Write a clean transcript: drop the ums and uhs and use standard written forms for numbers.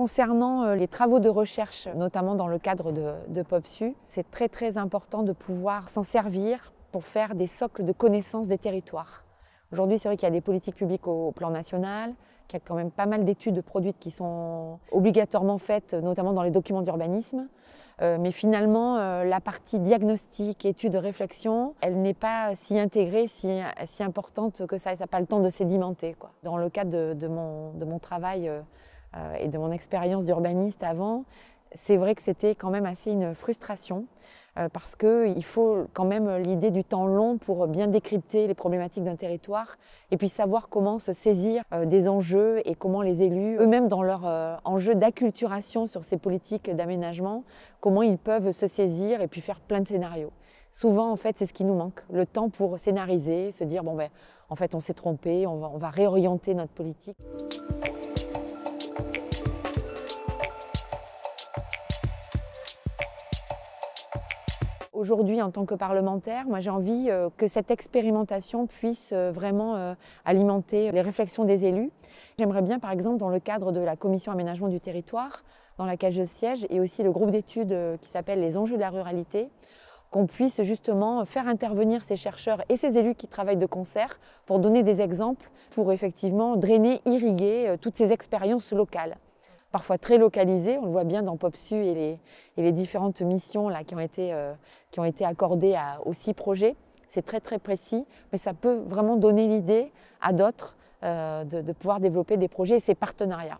Concernant les travaux de recherche, notamment dans le cadre de POPSU, c'est très important de pouvoir s'en servir pour faire des socles de connaissances des territoires. Aujourd'hui, c'est vrai qu'il y a des politiques publiques au plan national, qu'il y a quand même pas mal d'études produites qui sont obligatoirement faites, notamment dans les documents d'urbanisme. Mais finalement, la partie diagnostic, études, réflexion, elle n'est pas si intégrée, si importante que ça n'a pas le temps de sédimenter, quoi. Dans le cadre de mon travail et de mon expérience d'urbaniste avant, c'est vrai que c'était quand même assez une frustration parce qu'il faut quand même l'idée du temps long pour bien décrypter les problématiques d'un territoire et puis savoir comment se saisir des enjeux et comment les élus, eux-mêmes dans leur enjeu d'acculturation sur ces politiques d'aménagement, comment ils peuvent se saisir et puis faire plein de scénarios. Souvent, en fait, c'est ce qui nous manque, le temps pour scénariser, se dire, bon ben, en fait, on s'est trompé, on va réorienter notre politique. Aujourd'hui, en tant que parlementaire, moi j'ai envie que cette expérimentation puisse vraiment alimenter les réflexions des élus. J'aimerais bien, par exemple, dans le cadre de la commission aménagement du territoire, dans laquelle je siège, et aussi le groupe d'études qui s'appelle les enjeux de la ruralité, qu'on puisse justement faire intervenir ces chercheurs et ces élus qui travaillent de concert pour donner des exemples, pour effectivement drainer, irriguer toutes ces expériences locales. Parfois très localisées, on le voit bien dans POPSU et les différentes missions là, qui ont été accordées aux 6 projets. C'est très précis, mais ça peut vraiment donner l'idée à d'autres de pouvoir développer des projets et ces partenariats.